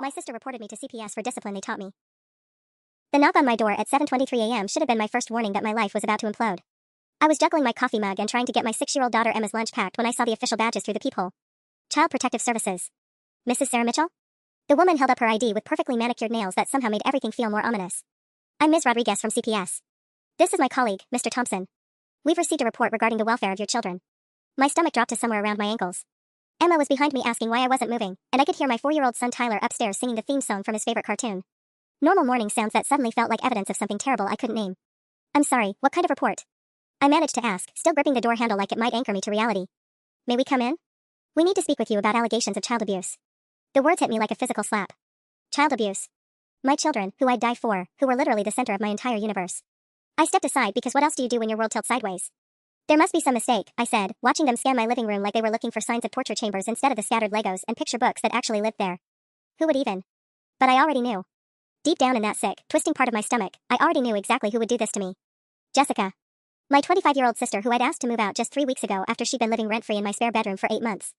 My sister reported me to CPS for discipline they taught me. The knock on my door at 7:23 a.m. should have been my first warning that my life was about to implode. I was juggling my coffee mug and trying to get my 6-year-old daughter Emma's lunch packed when I saw the official badges through the peephole. Child Protective Services. Mrs. Sarah Mitchell? The woman held up her ID with perfectly manicured nails that somehow made everything feel more ominous. I'm Ms. Rodriguez from CPS. This is my colleague, Mr. Thompson. We've received a report regarding the welfare of your children. My stomach dropped to somewhere around my ankles. Emma was behind me asking why I wasn't moving, and I could hear my 4-year-old son Tyler upstairs singing the theme song from his favorite cartoon. Normal morning sounds that suddenly felt like evidence of something terrible I couldn't name. I'm sorry, what kind of report? I managed to ask, still gripping the door handle like it might anchor me to reality. May we come in? We need to speak with you about allegations of child abuse. The words hit me like a physical slap. Child abuse. My children, who I'd die for, who were literally the center of my entire universe. I stepped aside because what else do you do when your world tilts sideways? There must be some mistake, I said, watching them scan my living room like they were looking for signs of torture chambers instead of the scattered Legos and picture books that actually lived there. Who would even? But I already knew. Deep down in that sick, twisting part of my stomach, I already knew exactly who would do this to me. Jessica. My 25-year-old sister who I'd asked to move out just 3 weeks ago after she'd been living rent-free in my spare bedroom for 8 months.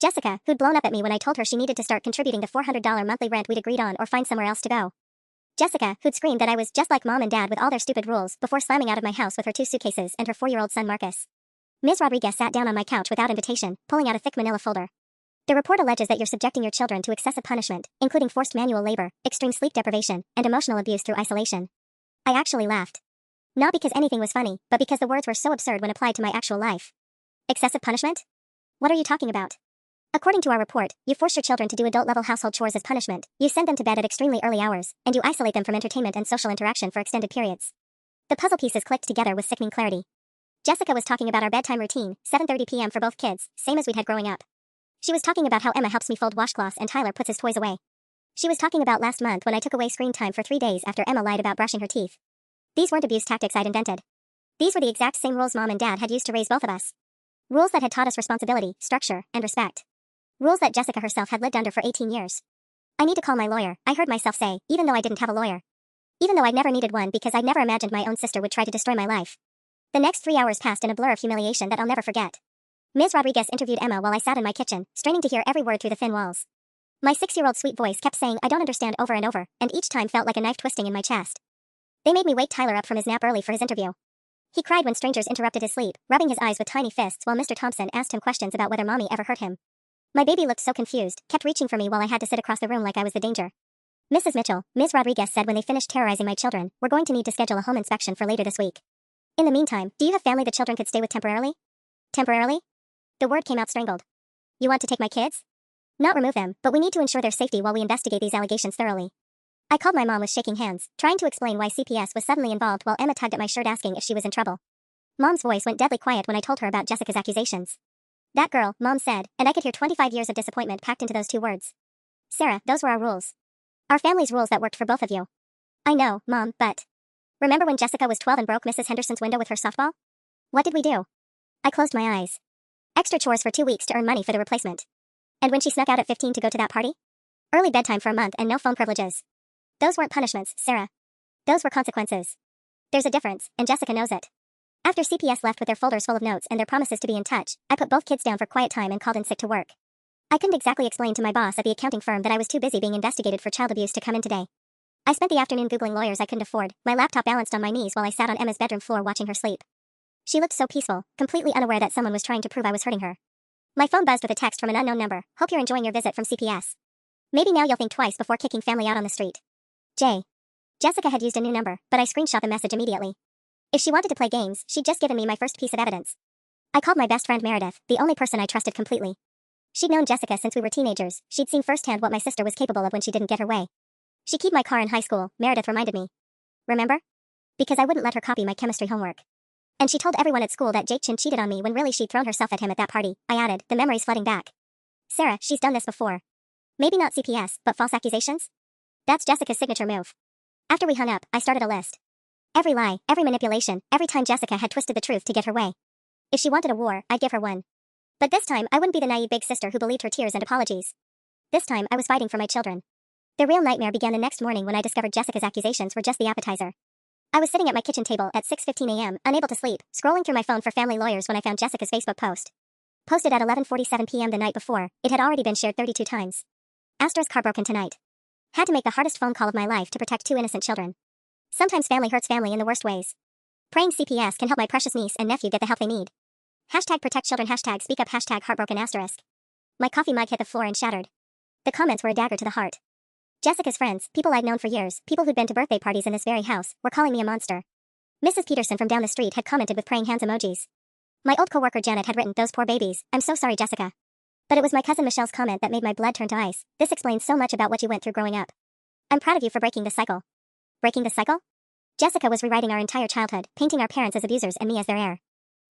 Jessica, who'd blown up at me when I told her she needed to start contributing the $400 monthly rent we'd agreed on or find somewhere else to go. Jessica, who'd screamed that I was just like mom and dad with all their stupid rules before slamming out of my house with her 2 suitcases and her 4-year-old son Marcus. Ms. Rodriguez sat down on my couch without invitation, pulling out a thick manila folder. The report alleges that you're subjecting your children to excessive punishment, including forced manual labor, extreme sleep deprivation, and emotional abuse through isolation. I actually laughed. Not because anything was funny, but because the words were so absurd when applied to my actual life. Excessive punishment? What are you talking about? According to our report, you force your children to do adult-level household chores as punishment, you send them to bed at extremely early hours, and you isolate them from entertainment and social interaction for extended periods. The puzzle pieces clicked together with sickening clarity. Jessica was talking about our bedtime routine, 7:30 p.m. for both kids, same as we'd had growing up. She was talking about how Emma helps me fold washcloths and Tyler puts his toys away. She was talking about last month when I took away screen time for 3 days after Emma lied about brushing her teeth. These weren't abuse tactics I'd invented. These were the exact same rules Mom and Dad had used to raise both of us. Rules that had taught us responsibility, structure, and respect. Rules that Jessica herself had lived under for 18 years. I need to call my lawyer, I heard myself say, even though I didn't have a lawyer. Even though I'd never needed one because I'd never imagined my own sister would try to destroy my life. The next 3 hours passed in a blur of humiliation that I'll never forget. Ms. Rodriguez interviewed Emma while I sat in my kitchen, straining to hear every word through the thin walls. My 6-year-old sweet voice kept saying I don't understand over and over, and each time felt like a knife twisting in my chest. They made me wake Tyler up from his nap early for his interview. He cried when strangers interrupted his sleep, rubbing his eyes with tiny fists while Mr. Thompson asked him questions about whether Mommy ever hurt him. My baby looked so confused, kept reaching for me while I had to sit across the room like I was the danger. Mrs. Mitchell, Ms. Rodriguez said when they finished terrorizing my children, we're going to need to schedule a home inspection for later this week. In the meantime, do you have family the children could stay with temporarily? Temporarily? The word came out strangled. You want to take my kids? Not remove them, but we need to ensure their safety while we investigate these allegations thoroughly. I called my mom with shaking hands, trying to explain why CPS was suddenly involved while Emma tugged at my shirt asking if she was in trouble. Mom's voice went deadly quiet when I told her about Jessica's accusations. That girl, Mom said, and I could hear 25 years of disappointment packed into those 2 words. Sarah, those were our rules. Our family's rules that worked for both of you. I know, Mom, but... Remember when Jessica was 12 and broke Mrs. Henderson's window with her softball? What did we do? I closed my eyes. Extra chores for 2 weeks to earn money for the replacement. And when she snuck out at 15 to go to that party? Early bedtime for a month and no phone privileges. Those weren't punishments, Sarah. Those were consequences. There's a difference, and Jessica knows it. After CPS left with their folders full of notes and their promises to be in touch, I put both kids down for quiet time and called in sick to work. I couldn't exactly explain to my boss at the accounting firm that I was too busy being investigated for child abuse to come in today. I spent the afternoon Googling lawyers I couldn't afford, my laptop balanced on my knees while I sat on Emma's bedroom floor watching her sleep. She looked so peaceful, completely unaware that someone was trying to prove I was hurting her. My phone buzzed with a text from an unknown number. Hope you're enjoying your visit from CPS. Maybe now you'll think twice before kicking family out on the street. J. Jessica had used a new number, but I screenshot the message immediately. If she wanted to play games, she'd just given me my first piece of evidence. I called my best friend Meredith, the only person I trusted completely. She'd known Jessica since we were teenagers, she'd seen firsthand what my sister was capable of when she didn't get her way. She keyed my car in high school, Meredith reminded me. Remember? Because I wouldn't let her copy my chemistry homework. And she told everyone at school that Jake Chin cheated on me when really she'd thrown herself at him at that party, I added, the memories flooding back. Sarah, she's done this before. Maybe not CPS, but false accusations? That's Jessica's signature move. After we hung up, I started a list. Every lie, every manipulation, every time Jessica had twisted the truth to get her way. If she wanted a war, I'd give her one. But this time, I wouldn't be the naive big sister who believed her tears and apologies. This time, I was fighting for my children. The real nightmare began the next morning when I discovered Jessica's accusations were just the appetizer. I was sitting at my kitchen table at 6:15 a.m., unable to sleep, scrolling through my phone for family lawyers when I found Jessica's Facebook post. Posted at 11:47 p.m. the night before, it had already been shared 32 times. Astra's car broken tonight. Had to make the hardest phone call of my life to protect two innocent children. Sometimes family hurts family in the worst ways. Praying CPS can help my precious niece and nephew get the help they need. Hashtag protect children, hashtag speak up, hashtag heartbroken asterisk. My coffee mug hit the floor and shattered. The comments were a dagger to the heart. Jessica's friends, people I'd known for years, people who'd been to birthday parties in this very house, were calling me a monster. Mrs. Peterson from down the street had commented with praying hands emojis. My old coworker Janet had written, "Those poor babies, I'm so sorry, Jessica." But it was my cousin Michelle's comment that made my blood turn to ice. "This explains so much about what you went through growing up. I'm proud of you for breaking the cycle." Breaking the cycle? Jessica was rewriting our entire childhood, painting our parents as abusers and me as their heir.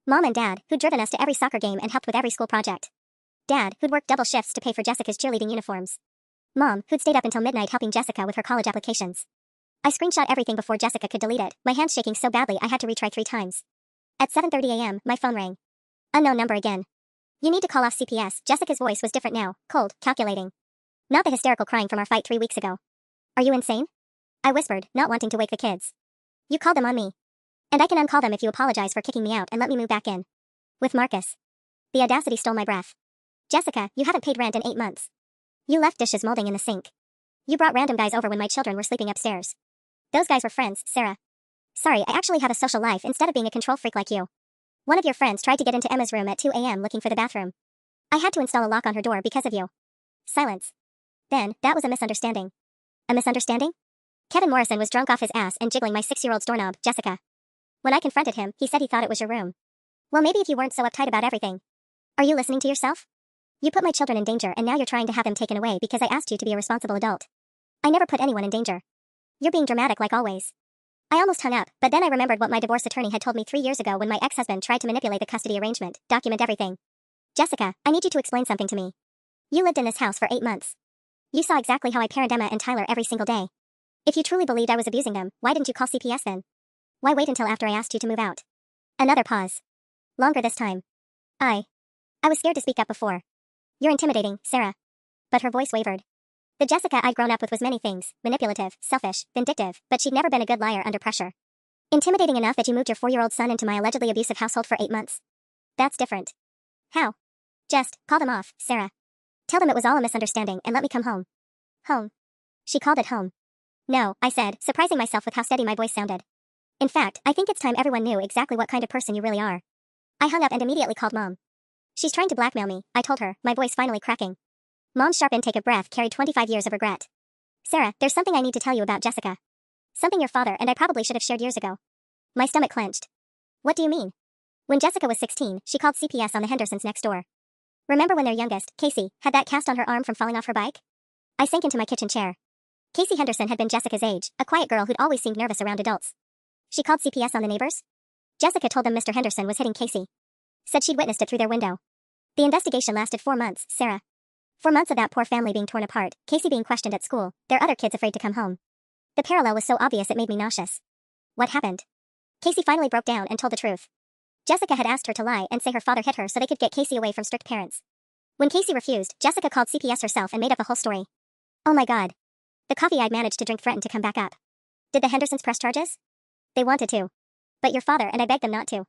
Mom and Dad, who'd driven us to every soccer game and helped with every school project. Dad, who'd worked double shifts to pay for Jessica's cheerleading uniforms. Mom, who'd stayed up until midnight helping Jessica with her college applications. I screenshot everything before Jessica could delete it, my hands shaking so badly I had to retry 3 times. At 7:30 a.m., my phone rang. Unknown number again. "You need to call off CPS." Jessica's voice was different now, cold, calculating. Not the hysterical crying from our fight 3 weeks ago. "Are you insane?" I whispered, not wanting to wake the kids. "You called them on me. And I can uncall them if you apologize for kicking me out and let me move back in. With Marcus." The audacity stole my breath. "Jessica, you haven't paid rent in 8 months. You left dishes molding in the sink. You brought random guys over when my children were sleeping upstairs. Those guys were friends, Sarah. Sorry, I actually have a social life instead of being a control freak like you. One of your friends tried to get into Emma's room at 2 a.m. looking for the bathroom. I had to install a lock on her door because of you." Silence. Then, that was a misunderstanding. A misunderstanding? Kevin Morrison was drunk off his ass and jiggling my 6-year-old's doorknob, Jessica. When I confronted him, he said he thought it was your room. Well, maybe if you weren't so uptight about everything. Are you listening to yourself? You put my children in danger and now you're trying to have them taken away because I asked you to be a responsible adult. I never put anyone in danger. You're being dramatic like always. I almost hung up, but then I remembered what my divorce attorney had told me 3 years ago when my ex-husband tried to manipulate the custody arrangement, document everything. Jessica, I need you to explain something to me. You lived in this house for 8 months. You saw exactly how I parent Emma and Tyler every single day. If you truly believed I was abusing them, why didn't you call CPS then? Why wait until after I asked you to move out? Another pause. Longer this time. I was scared to speak up before. You're intimidating, Sarah. But her voice wavered. The Jessica I'd grown up with was many things, manipulative, selfish, vindictive, but she'd never been a good liar under pressure. Intimidating enough that you moved your 4-year-old son into my allegedly abusive household for 8 months. That's different. How? Just, call them off, Sarah. Tell them it was all a misunderstanding and let me come home. Home. She called it home. No, I said, surprising myself with how steady my voice sounded. In fact, I think it's time everyone knew exactly what kind of person you really are. I hung up and immediately called Mom. She's trying to blackmail me, I told her, my voice finally cracking. Mom's sharp intake of breath carried 25 years of regret. Sarah, there's something I need to tell you about Jessica. Something your father and I probably should have shared years ago. My stomach clenched. What do you mean? When Jessica was 16, she called CPS on the Hendersons next door. Remember when their youngest, Casey, had that cast on her arm from falling off her bike? I sank into my kitchen chair. Casey Henderson had been Jessica's age, a quiet girl who'd always seemed nervous around adults. She called CPS on the neighbors? Jessica told them Mr. Henderson was hitting Casey. Said she'd witnessed it through their window. The investigation lasted 4 months, Sarah. 4 months of that poor family being torn apart, Casey being questioned at school, their other kids afraid to come home. The parallel was so obvious it made me nauseous. What happened? Casey finally broke down and told the truth. Jessica had asked her to lie and say her father hit her so they could get Casey away from strict parents. When Casey refused, Jessica called CPS herself and made up a whole story. Oh my God. The coffee I'd managed to drink threatened to come back up. Did the Hendersons press charges? They wanted to. But your father and I begged them not to.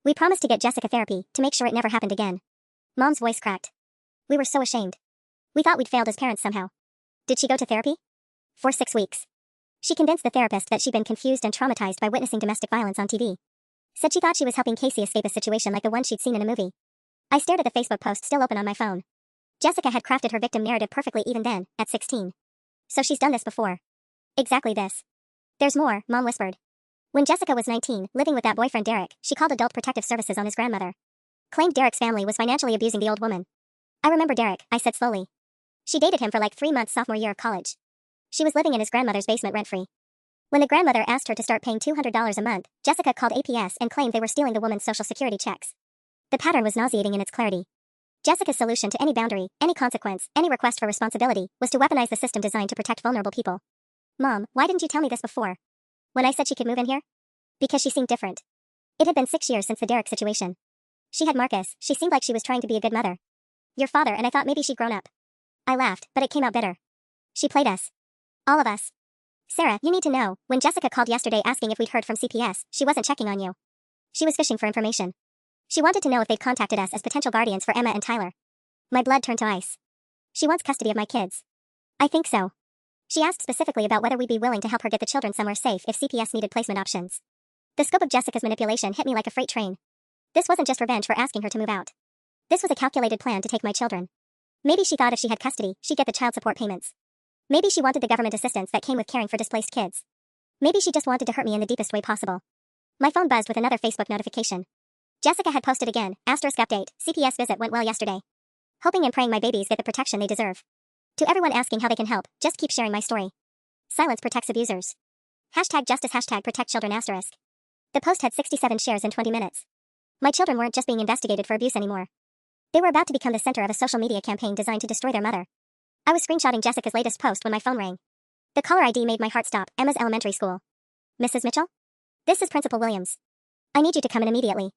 We promised to get Jessica therapy, to make sure it never happened again. Mom's voice cracked. We were so ashamed. We thought we'd failed as parents somehow. Did she go to therapy? For 6 weeks. She convinced the therapist that she'd been confused and traumatized by witnessing domestic violence on TV. Said she thought she was helping Casey escape a situation like the one she'd seen in a movie. I stared at the Facebook post still open on my phone. Jessica had crafted her victim narrative perfectly even then, at 16. So she's done this before. Exactly this. There's more, Mom whispered. When Jessica was 19, living with that boyfriend Derek, she called Adult Protective Services on his grandmother. Claimed Derek's family was financially abusing the old woman. I remember Derek, I said slowly. She dated him for like 3 months sophomore year of college. She was living in his grandmother's basement rent-free. When the grandmother asked her to start paying $200 a month, Jessica called APS and claimed they were stealing the woman's social security checks. The pattern was nauseating in its clarity. Jessica's solution to any boundary, any consequence, any request for responsibility, was to weaponize the system designed to protect vulnerable people. Mom, why didn't you tell me this before? When I said she could move in here? Because she seemed different. It had been 6 years since the Derek situation. She had Marcus, she seemed like she was trying to be a good mother. Your father and I thought maybe she'd grown up. I laughed, but it came out bitter. She played us. All of us. Sarah, you need to know, when Jessica called yesterday asking if we'd heard from CPS, she wasn't checking on you. She was fishing for information. She wanted to know if they'd contacted us as potential guardians for Emma and Tyler. My blood turned to ice. She wants custody of my kids. I think so. She asked specifically about whether we'd be willing to help her get the children somewhere safe if CPS needed placement options. The scope of Jessica's manipulation hit me like a freight train. This wasn't just revenge for asking her to move out. This was a calculated plan to take my children. Maybe she thought if she had custody, she'd get the child support payments. Maybe she wanted the government assistance that came with caring for displaced kids. Maybe she just wanted to hurt me in the deepest way possible. My phone buzzed with another Facebook notification. Jessica had posted again, asterisk update, CPS visit went well yesterday. Hoping and praying my babies get the protection they deserve. To everyone asking how they can help, just keep sharing my story. Silence protects abusers. Hashtag justice, hashtag protect children asterisk. The post had 67 shares in 20 minutes. My children weren't just being investigated for abuse anymore. They were about to become the center of a social media campaign designed to destroy their mother. I was screenshotting Jessica's latest post when my phone rang. The caller ID made my heart stop. Emma's elementary school. Mrs. Mitchell? This is Principal Williams. I need you to come in immediately.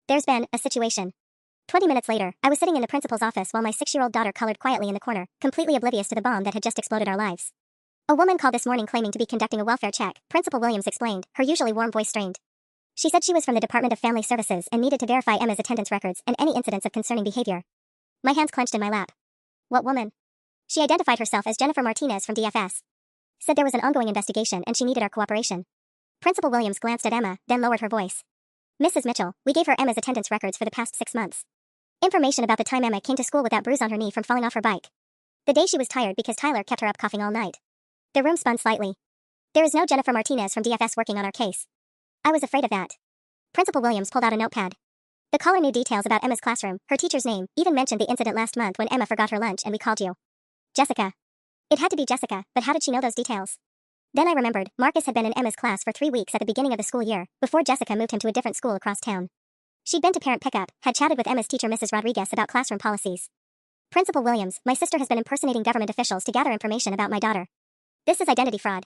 There's been a situation. 20 minutes later, I was sitting in the principal's office while my 6-year-old daughter colored quietly in the corner, completely oblivious to the bomb that had just exploded our lives. A woman called this morning claiming to be conducting a welfare check, Principal Williams explained, her usually warm voice strained. She said she was from the Department of Family Services and needed to verify Emma's attendance records and any incidents of concerning behavior. My hands clenched in my lap. What woman? She identified herself as Jennifer Martinez from DFS. Said there was an ongoing investigation and she needed our cooperation. Principal Williams glanced at Emma, then lowered her voice. Mrs. Mitchell, we gave her Emma's attendance records for the past 6 months. Information about the time Emma came to school with that bruise on her knee from falling off her bike. The day she was tired because Tyler kept her up coughing all night. The room spun slightly. There is no Jennifer Martinez from DFS working on our case. I was afraid of that. Principal Williams pulled out a notepad. The caller knew details about Emma's classroom, her teacher's name, even mentioned the incident last month when Emma forgot her lunch and we called you. Jessica. It had to be Jessica, but how did she know those details? Then I remembered, Marcus had been in Emma's class for 3 weeks at the beginning of the school year, before Jessica moved him to a different school across town. She'd been to parent pickup, had chatted with Emma's teacher Mrs. Rodriguez about classroom policies. Principal Williams, my sister has been impersonating government officials to gather information about my daughter. This is identity fraud.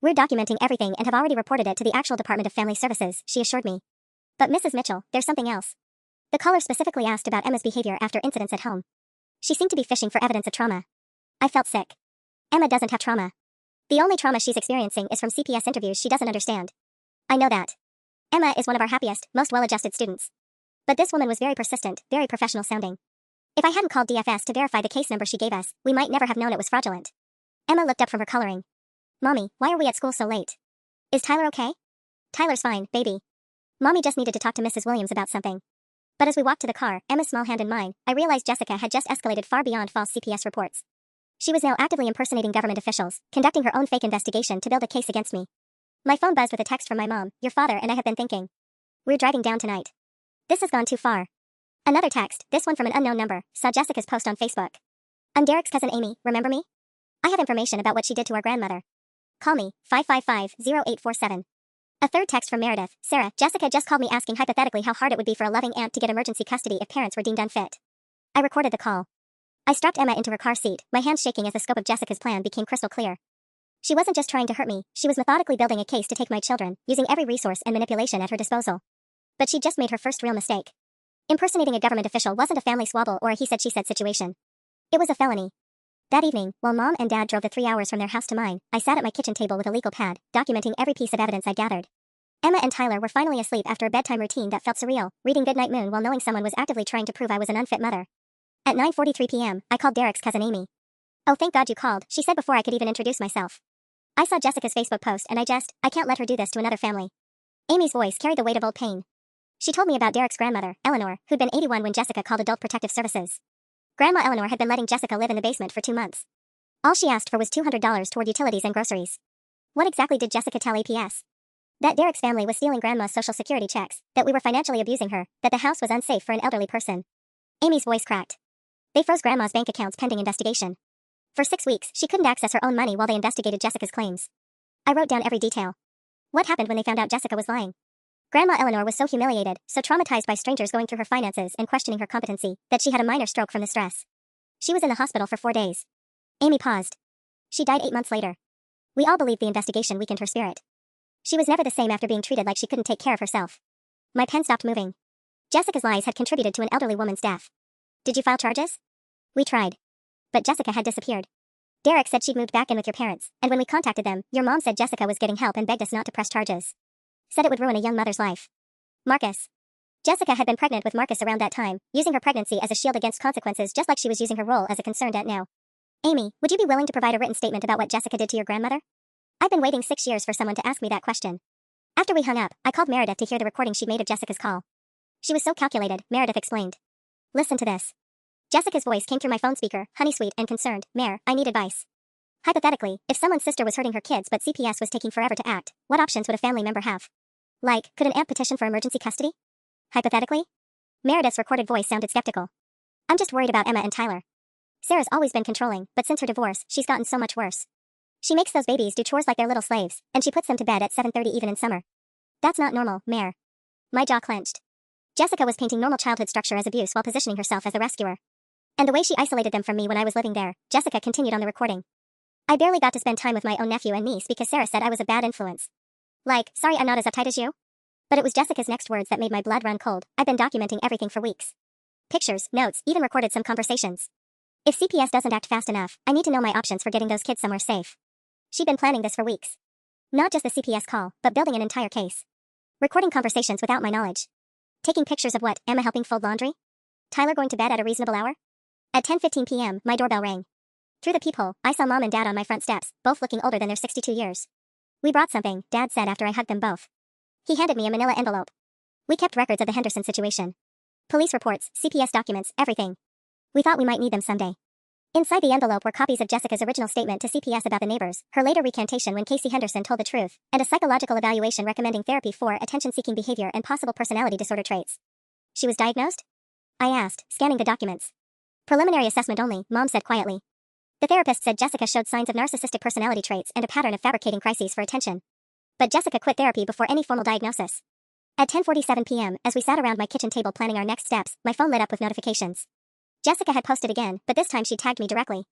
We're documenting everything and have already reported it to the actual Department of Family Services, she assured me. But Mrs. Mitchell, there's something else. The caller specifically asked about Emma's behavior after incidents at home. She seemed to be fishing for evidence of trauma. I felt sick. Emma doesn't have trauma. The only trauma she's experiencing is from CPS interviews she doesn't understand. I know that. Emma is one of our happiest, most well-adjusted students. But this woman was very persistent, very professional sounding. If I hadn't called DFS to verify the case number she gave us, we might never have known it was fraudulent. Emma looked up from her coloring. Mommy, why are we at school so late? Is Tyler okay? Tyler's fine, baby. Mommy just needed to talk to Mrs. Williams about something. But as we walked to the car, Emma's small hand in mine, I realized Jessica had just escalated far beyond false CPS reports. She was now actively impersonating government officials, conducting her own fake investigation to build a case against me. My phone buzzed with a text from my mom. Your father and I have been thinking. We're driving down tonight. This has gone too far. Another text, this one from an unknown number, saw Jessica's post on Facebook. I'm Derek's cousin Amy, remember me? I have information about what she did to our grandmother. Call me, 555-0847. A third text from Meredith. Sarah, Jessica just called me asking hypothetically how hard it would be for a loving aunt to get emergency custody if parents were deemed unfit. I recorded the call. I strapped Emma into her car seat, my hands shaking as the scope of Jessica's plan became crystal clear. She wasn't just trying to hurt me, she was methodically building a case to take my children, using every resource and manipulation at her disposal. But she'd just made her first real mistake. Impersonating a government official wasn't a family squabble or a he-said-she-said situation. It was a felony. That evening, while Mom and Dad drove the 3 hours from their house to mine, I sat at my kitchen table with a legal pad, documenting every piece of evidence I gathered. Emma and Tyler were finally asleep after a bedtime routine that felt surreal, reading Goodnight Moon while knowing someone was actively trying to prove I was an unfit mother. At 9:43 p.m., I called Derek's cousin Amy. Oh, thank God you called, she said before I could even introduce myself. I saw Jessica's Facebook post and I can't let her do this to another family. Amy's voice carried the weight of old pain. She told me about Derek's grandmother, Eleanor, who'd been 81 when Jessica called Adult Protective Services. Grandma Eleanor had been letting Jessica live in the basement for 2 months. All she asked for was $200 toward utilities and groceries. What exactly did Jessica tell APS? That Derek's family was stealing Grandma's social security checks, that we were financially abusing her, that the house was unsafe for an elderly person. Amy's voice cracked. They froze Grandma's bank accounts pending investigation. For 6 weeks, she couldn't access her own money while they investigated Jessica's claims. I wrote down every detail. What happened when they found out Jessica was lying? Grandma Eleanor was so humiliated, so traumatized by strangers going through her finances and questioning her competency, that she had a minor stroke from the stress. She was in the hospital for 4 days. Amy paused. She died 8 months later. We all believed the investigation weakened her spirit. She was never the same after being treated like she couldn't take care of herself. My pen stopped moving. Jessica's lies had contributed to an elderly woman's death. Did you file charges? We tried. But Jessica had disappeared. Derek said she'd moved back in with your parents, and when we contacted them, your mom said Jessica was getting help and begged us not to press charges. Said it would ruin a young mother's life. Marcus. Jessica had been pregnant with Marcus around that time, using her pregnancy as a shield against consequences just like she was using her role as a concerned aunt now. Amy, would you be willing to provide a written statement about what Jessica did to your grandmother? I've been waiting 6 years for someone to ask me that question. After we hung up, I called Meredith to hear the recording she'd made of Jessica's call. She was so calculated, Meredith explained. Listen to this. Jessica's voice came through my phone speaker, honey sweet and concerned. Mare, I need advice. Hypothetically, if someone's sister was hurting her kids but CPS was taking forever to act, what options would a family member have? Like, could an aunt petition for emergency custody? Hypothetically? Meredith's recorded voice sounded skeptical. I'm just worried about Emma and Tyler. Sarah's always been controlling, but since her divorce, she's gotten so much worse. She makes those babies do chores like they're little slaves, and she puts them to bed at 7:30 even in summer. That's not normal, Mare. My jaw clenched. Jessica was painting normal childhood structure as abuse while positioning herself as the rescuer. And the way she isolated them from me when I was living there, Jessica continued on the recording. I barely got to spend time with my own nephew and niece because Sarah said I was a bad influence. Like, sorry I'm not as uptight as you? But it was Jessica's next words that made my blood run cold. I've been documenting everything for weeks. Pictures, notes, even recorded some conversations. If CPS doesn't act fast enough, I need to know my options for getting those kids somewhere safe. She'd been planning this for weeks. Not just the CPS call, but building an entire case. Recording conversations without my knowledge. Taking pictures of what, Emma helping fold laundry? Tyler going to bed at a reasonable hour? At 10:15 p.m., my doorbell rang. Through the peephole, I saw Mom and Dad on my front steps, both looking older than their 62 years. We brought something, Dad said after I hugged them both. He handed me a manila envelope. We kept records of the Henderson situation. Police reports, CPS documents, everything. We thought we might need them someday. Inside the envelope were copies of Jessica's original statement to CPS about the neighbors, her later recantation when Casey Henderson told the truth, and a psychological evaluation recommending therapy for attention-seeking behavior and possible personality disorder traits. She was diagnosed? I asked, scanning the documents. Preliminary assessment only, Mom said quietly. The therapist said Jessica showed signs of narcissistic personality traits and a pattern of fabricating crises for attention. But Jessica quit therapy before any formal diagnosis. At 10:47 p.m., as we sat around my kitchen table planning our next steps, my phone lit up with notifications. Jessica had posted again, but this time she tagged me directly.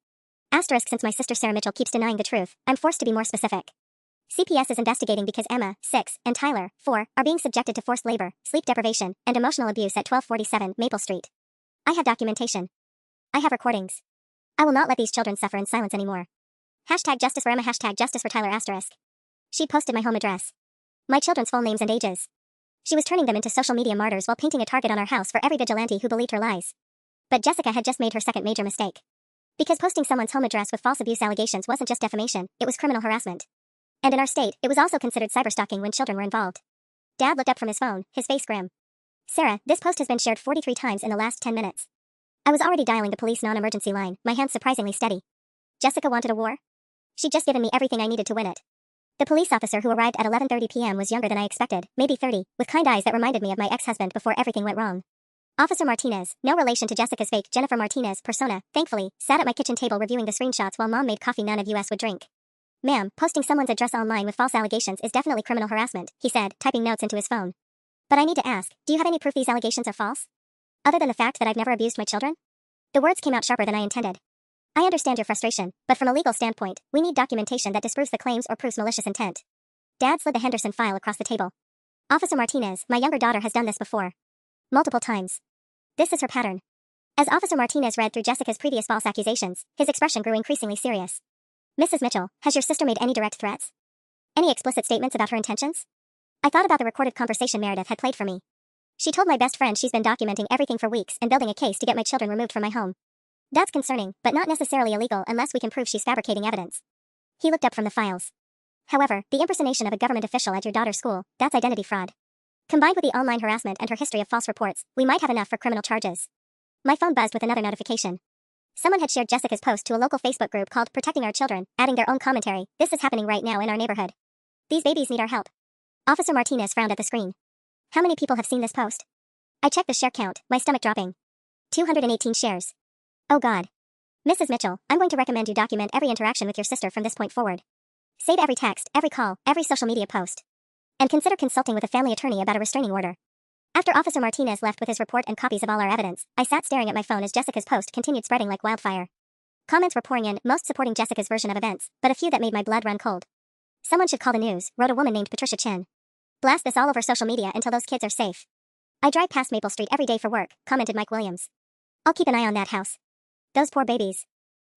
Asterisk, since my sister Sarah Mitchell keeps denying the truth, I'm forced to be more specific. CPS is investigating because Emma, 6, and Tyler, 4, are being subjected to forced labor, sleep deprivation, and emotional abuse at 1247 Maple Street. I have documentation. I have recordings. I will not let these children suffer in silence anymore. Hashtag justice for Emma, hashtag justice for Tyler, asterisk. She'd posted my home address. My children's full names and ages. She was turning them into social media martyrs while painting a target on our house for every vigilante who believed her lies. But Jessica had just made her second major mistake. Because posting someone's home address with false abuse allegations wasn't just defamation, it was criminal harassment. And in our state, it was also considered cyberstalking when children were involved. Dad looked up from his phone, his face grim. Sarah, this post has been shared 43 times in the last 10 minutes. I was already dialing the police non-emergency line, my hands surprisingly steady. Jessica wanted a war? She'd just given me everything I needed to win it. The police officer who arrived at 11:30 p.m. was younger than I expected, maybe 30, with kind eyes that reminded me of my ex-husband before everything went wrong. Officer Martinez, no relation to Jessica's fake Jennifer Martinez persona, thankfully, sat at my kitchen table reviewing the screenshots while Mom made coffee none of us would drink. Ma'am, posting someone's address online with false allegations is definitely criminal harassment, he said, typing notes into his phone. But I need to ask, do you have any proof these allegations are false? Other than the fact that I've never abused my children? The words came out sharper than I intended. I understand your frustration, but from a legal standpoint, we need documentation that disproves the claims or proves malicious intent. Dad slid the Henderson file across the table. Officer Martinez, my younger daughter has done this before. Multiple times. This is her pattern. As Officer Martinez read through Jessica's previous false accusations, his expression grew increasingly serious. Mrs. Mitchell, has your sister made any direct threats? Any explicit statements about her intentions? I thought about the recorded conversation Meredith had played for me. She told my best friend she's been documenting everything for weeks and building a case to get my children removed from my home. That's concerning, but not necessarily illegal unless we can prove she's fabricating evidence. He looked up from the files. However, the impersonation of a government official at your daughter's school, that's identity fraud. Combined with the online harassment and her history of false reports, we might have enough for criminal charges. My phone buzzed with another notification. Someone had shared Jessica's post to a local Facebook group called Protecting Our Children, adding their own commentary. This is happening right now in our neighborhood. These babies need our help. Officer Martinez frowned at the screen. How many people have seen this post? I checked the share count, my stomach dropping. 218 shares. Oh God. Mrs. Mitchell, I'm going to recommend you document every interaction with your sister from this point forward. Save every text, every call, every social media post. And consider consulting with a family attorney about a restraining order. After Officer Martinez left with his report and copies of all our evidence, I sat staring at my phone as Jessica's post continued spreading like wildfire. Comments were pouring in, most supporting Jessica's version of events, but a few that made my blood run cold. Someone should call the news, wrote a woman named Patricia Chen. Blast this all over social media until those kids are safe. I drive past Maple Street every day for work, commented Mike Williams. I'll keep an eye on that house. Those poor babies.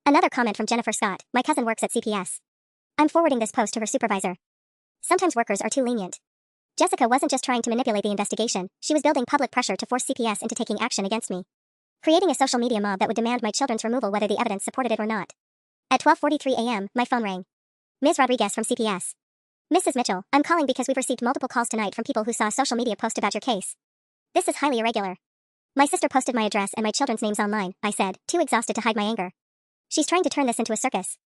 Another comment from Jennifer Scott, my cousin works at CPS. I'm forwarding this post to her supervisor. Sometimes workers are too lenient. Jessica wasn't just trying to manipulate the investigation, she was building public pressure to force CPS into taking action against me. Creating a social media mob that would demand my children's removal whether the evidence supported it or not. At 12:43 a.m., my phone rang. Ms. Rodriguez from CPS. Mrs. Mitchell, I'm calling because we've received multiple calls tonight from people who saw a social media post about your case. This is highly irregular. My sister posted my address and my children's names online, I said, too exhausted to hide my anger. She's trying to turn this into a circus.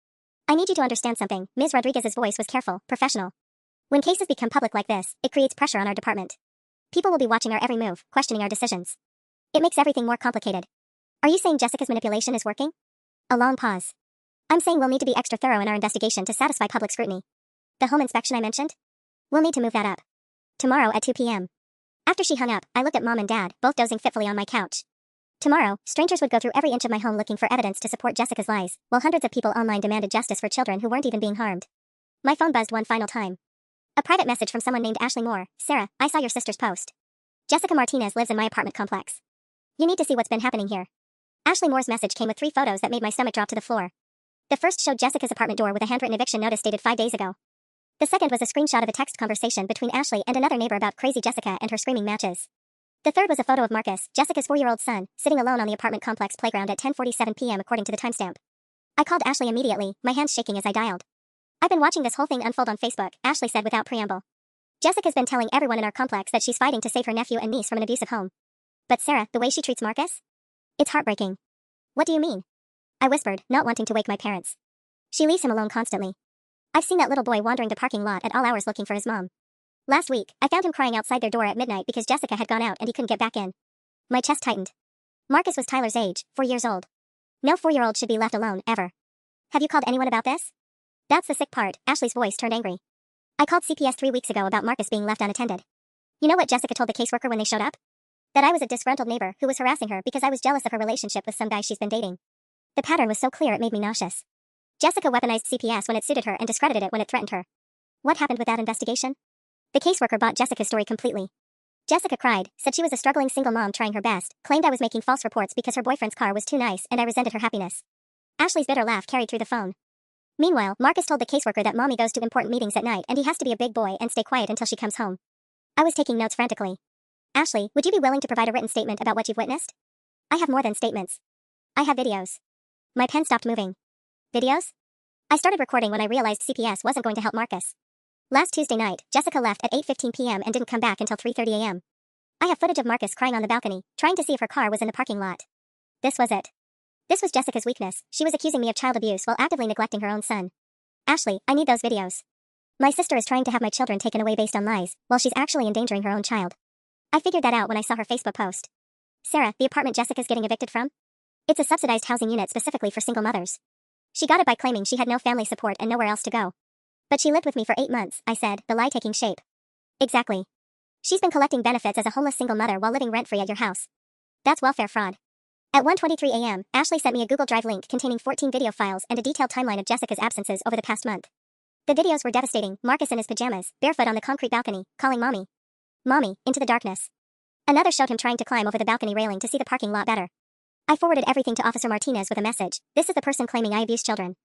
I need you to understand something. Ms. Rodriguez's voice was careful, professional. When cases become public like this, it creates pressure on our department. People will be watching our every move, questioning our decisions. It makes everything more complicated. Are you saying Jessica's manipulation is working? A long pause. I'm saying we'll need to be extra thorough in our investigation to satisfy public scrutiny. The home inspection I mentioned? We'll need to move that up. Tomorrow at 2 p.m. After she hung up, I looked at Mom and Dad, both dozing fitfully on my couch. Tomorrow, strangers would go through every inch of my home looking for evidence to support Jessica's lies, while hundreds of people online demanded justice for children who weren't even being harmed. My phone buzzed one final time. A private message from someone named Ashley Moore. Sarah, I saw your sister's post. Jessica Martinez lives in my apartment complex. You need to see what's been happening here. Ashley Moore's message came with 3 photos that made my stomach drop to the floor. The first showed Jessica's apartment door with a handwritten eviction notice dated 5 days ago. The second was a screenshot of a text conversation between Ashley and another neighbor about crazy Jessica and her screaming matches. The third was a photo of Marcus, Jessica's 4-year-old son, sitting alone on the apartment complex playground at 10:47 p.m. according to the timestamp. I called Ashley immediately, my hands shaking as I dialed. I've been watching this whole thing unfold on Facebook, Ashley said without preamble. Jessica's been telling everyone in our complex that she's fighting to save her nephew and niece from an abusive home. But Sarah, the way she treats Marcus? It's heartbreaking. What do you mean? I whispered, not wanting to wake my parents. She leaves him alone constantly. I've seen that little boy wandering the parking lot at all hours looking for his mom. Last week, I found him crying outside their door at midnight because Jessica had gone out and he couldn't get back in. My chest tightened. Marcus was Tyler's age, 4 years old. No 4-year-old should be left alone, ever. Have you called anyone about this? That's the sick part, Ashley's voice turned angry. I called CPS 3 weeks ago about Marcus being left unattended. You know what Jessica told the caseworker when they showed up? That I was a disgruntled neighbor who was harassing her because I was jealous of her relationship with some guy she's been dating. The pattern was so clear it made me nauseous. Jessica weaponized CPS when it suited her and discredited it when it threatened her. What happened with that investigation? The caseworker bought Jessica's story completely. Jessica cried, said she was a struggling single mom trying her best, claimed I was making false reports because her boyfriend's car was too nice and I resented her happiness. Ashley's bitter laugh carried through the phone. Meanwhile, Marcus told the caseworker that mommy goes to important meetings at night and he has to be a big boy and stay quiet until she comes home. I was taking notes frantically. Ashley, would you be willing to provide a written statement about what you've witnessed? I have more than statements. I have videos. My pen stopped moving. Videos? I started recording when I realized CPS wasn't going to help Marcus. Last Tuesday night, Jessica left at 8:15 p.m. and didn't come back until 3:30 a.m. I have footage of Marcus crying on the balcony, trying to see if her car was in the parking lot. This was it. This was Jessica's weakness. She was accusing me of child abuse while actively neglecting her own son. Ashley, I need those videos. My sister is trying to have my children taken away based on lies, while she's actually endangering her own child. I figured that out when I saw her Facebook post. Sarah, the apartment Jessica's getting evicted from? It's a subsidized housing unit specifically for single mothers. She got it by claiming she had no family support and nowhere else to go. But she lived with me for 8 months, I said, the lie taking shape. Exactly. She's been collecting benefits as a homeless single mother while living rent-free at your house. That's welfare fraud. At 1:23 a.m., Ashley sent me a Google Drive link containing 14 video files and a detailed timeline of Jessica's absences over the past month. The videos were devastating. Marcus in his pajamas, barefoot on the concrete balcony, calling mommy. Mommy, into the darkness. Another showed him trying to climb over the balcony railing to see the parking lot better. I forwarded everything to Officer Martinez with a message. This is the person claiming I abuse children.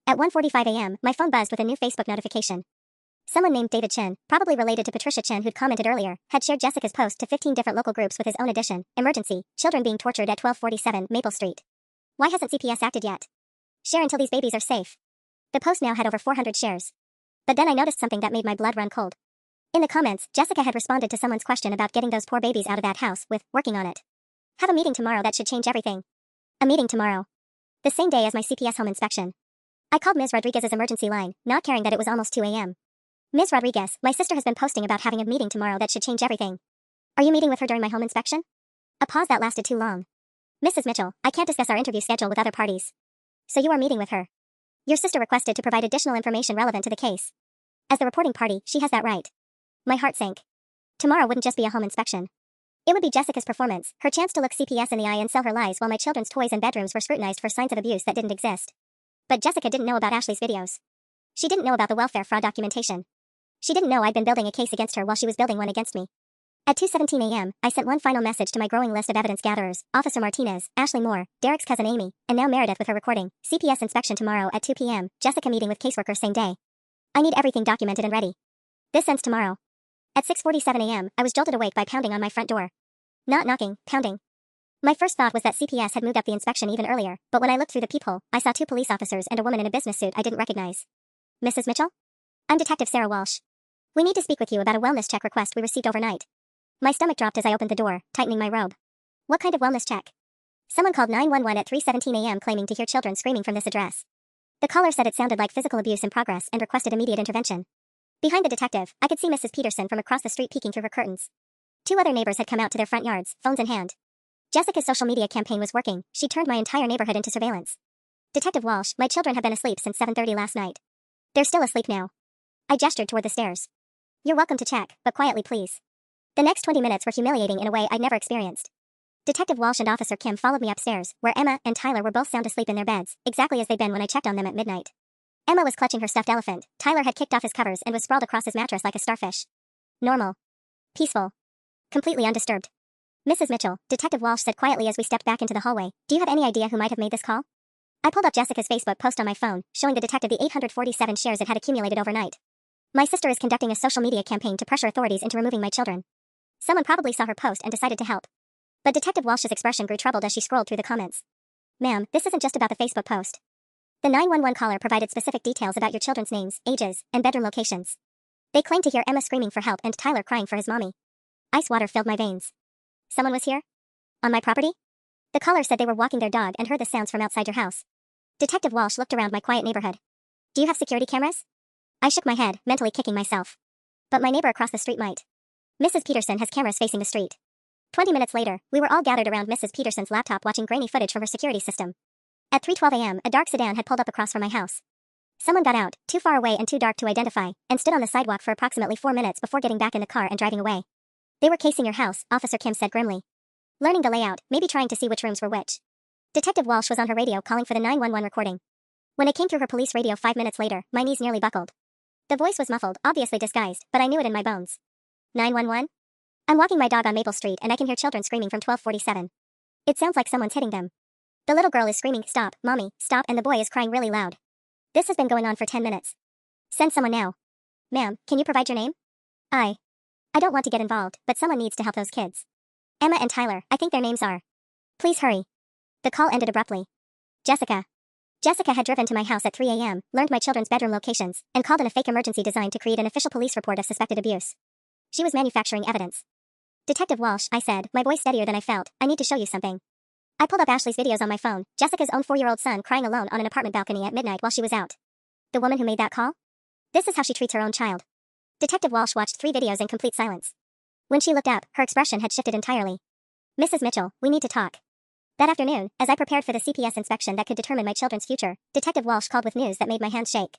At 1:45 a.m., my phone buzzed with a new Facebook notification. Someone named David Chin, probably related to Patricia Chin who'd commented earlier, had shared Jessica's post to 15 different local groups with his own addition, emergency, children being tortured at 1247 Maple Street. Why hasn't CPS acted yet? Share until these babies are safe. The post now had over 400 shares. But then I noticed something that made my blood run cold. In the comments, Jessica had responded to someone's question about getting those poor babies out of that house with, working on it. Have a meeting tomorrow that should change everything. A meeting tomorrow. The same day as my CPS home inspection. I called Ms. Rodriguez's emergency line, not caring that it was almost 2 a.m. Ms. Rodriguez, my sister has been posting about having a meeting tomorrow that should change everything. Are you meeting with her during my home inspection? A pause that lasted too long. Mrs. Mitchell, I can't discuss our interview schedule with other parties. So you are meeting with her. Your sister requested to provide additional information relevant to the case. As the reporting party, she has that right. My heart sank. Tomorrow wouldn't just be a home inspection. It would be Jessica's performance, her chance to look CPS in the eye and sell her lies while my children's toys and bedrooms were scrutinized for signs of abuse that didn't exist. But Jessica didn't know about Ashley's videos. She didn't know about the welfare fraud documentation. She didn't know I'd been building a case against her while she was building one against me. At 2:17 a.m., I sent one final message to my growing list of evidence gatherers, Officer Martinez, Ashley Moore, Derek's cousin Amy, and now Meredith with her recording, CPS inspection tomorrow at 2 p.m., Jessica meeting with caseworker same day. I need everything documented and ready. This ends tomorrow. At 6:47 a.m., I was jolted awake by pounding on my front door. Not knocking, pounding. My first thought was that CPS had moved up the inspection even earlier, but when I looked through the peephole, I saw 2 police officers and a woman in a business suit I didn't recognize. Mrs. Mitchell? I'm Detective Sarah Walsh. We need to speak with you about a wellness check request we received overnight. My stomach dropped as I opened the door, tightening my robe. What kind of wellness check? Someone called 911 at 3:17 a.m. claiming to hear children screaming from this address. The caller said it sounded like physical abuse in progress and requested immediate intervention. Behind the detective, I could see Mrs. Peterson from across the street peeking through her curtains. 2 other neighbors had come out to their front yards, phones in hand. Jessica's social media campaign was working. She turned my entire neighborhood into surveillance. Detective Walsh, my children have been asleep since 7:30 last night. They're still asleep now. I gestured toward the stairs. You're welcome to check, but quietly please. The next 20 minutes were humiliating in a way I'd never experienced. Detective Walsh and Officer Kim followed me upstairs, where Emma and Tyler were both sound asleep in their beds, exactly as they'd been when I checked on them at midnight. Emma was clutching her stuffed elephant, Tyler had kicked off his covers and was sprawled across his mattress like a starfish. Normal. Peaceful. Completely undisturbed. Mrs. Mitchell, Detective Walsh said quietly as we stepped back into the hallway, do you have any idea who might have made this call? I pulled up Jessica's Facebook post on my phone, showing the detective the 847 shares it had accumulated overnight. My sister is conducting a social media campaign to pressure authorities into removing my children. Someone probably saw her post and decided to help. But Detective Walsh's expression grew troubled as she scrolled through the comments. Ma'am, this isn't just about the Facebook post. The 911 caller provided specific details about your children's names, ages, and bedroom locations. They claimed to hear Emma screaming for help and Tyler crying for his mommy. Ice water filled my veins. Someone was here? On my property? The caller said they were walking their dog and heard the sounds from outside your house. Detective Walsh looked around my quiet neighborhood. Do you have security cameras? I shook my head, mentally kicking myself. But my neighbor across the street might. Mrs. Peterson has cameras facing the street. 20 minutes later, we were all gathered around Mrs. Peterson's laptop watching grainy footage from her security system. At 3:12 a.m., a dark sedan had pulled up across from my house. Someone got out, too far away and too dark to identify, and stood on the sidewalk for approximately 4 minutes before getting back in the car and driving away. They were casing your house, Officer Kim said grimly. Learning the layout, maybe trying to see which rooms were which. Detective Walsh was on her radio calling for the 911 recording. When it came through her police radio 5 minutes later, my knees nearly buckled. The voice was muffled, obviously disguised, but I knew it in my bones. 911? I'm walking my dog on Maple Street and I can hear children screaming from 1247. It sounds like someone's hitting them. The little girl is screaming, stop, mommy, stop, and the boy is crying really loud. This has been going on for 10 minutes. Send someone now. Ma'am, can you provide your name? I don't want to get involved, but someone needs to help those kids. Emma and Tyler, I think their names are. Please hurry. The call ended abruptly. Jessica. Jessica had driven to my house at 3 a.m., learned my children's bedroom locations, and called in a fake emergency designed to create an official police report of suspected abuse. She was manufacturing evidence. Detective Walsh, I said, my voice steadier than I felt, I need to show you something. I pulled up Ashley's videos on my phone, Jessica's own 4-year-old son crying alone on an apartment balcony at midnight while she was out. The woman who made that call? This is how she treats her own child. Detective Walsh watched 3 videos in complete silence. When she looked up, her expression had shifted entirely. Mrs. Mitchell, we need to talk. That afternoon, as I prepared for the CPS inspection that could determine my children's future, Detective Walsh called with news that made my hands shake.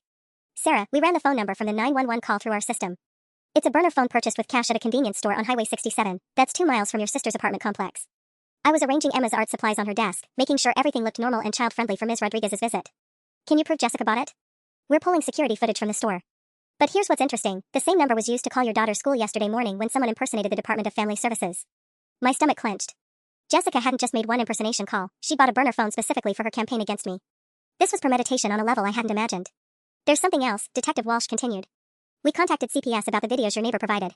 Sarah, we ran the phone number from the 911 call through our system. It's a burner phone purchased with cash at a convenience store on Highway 67, that's 2 miles from your sister's apartment complex. I was arranging Emma's art supplies on her desk, making sure everything looked normal and child-friendly for Ms. Rodriguez's visit. Can you prove Jessica bought it? We're pulling security footage from the store. But here's what's interesting, the same number was used to call your daughter's school yesterday morning when someone impersonated the Department of Family Services. My stomach clenched. Jessica hadn't just made one impersonation call, she bought a burner phone specifically for her campaign against me. This was premeditation on a level I hadn't imagined. There's something else, Detective Walsh continued. We contacted CPS about the videos your neighbor provided.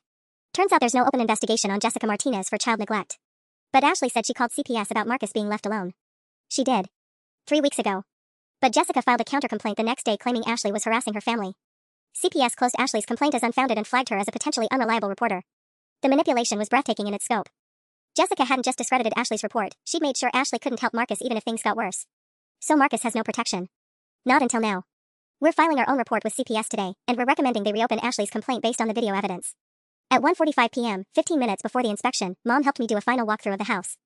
Turns out there's no open investigation on Jessica Martinez for child neglect. But Ashley said she called CPS about Marcus being left alone. She did. 3 weeks ago. But Jessica filed a counter-complaint the next day claiming Ashley was harassing her family. CPS closed Ashley's complaint as unfounded and flagged her as a potentially unreliable reporter. The manipulation was breathtaking in its scope. Jessica hadn't just discredited Ashley's report, she'd made sure Ashley couldn't help Marcus even if things got worse. So Marcus has no protection. Not until now. We're filing our own report with CPS today, and we're recommending they reopen Ashley's complaint based on the video evidence. At 1:45 p.m., 15 minutes before the inspection, Mom helped me do a final walkthrough of the house.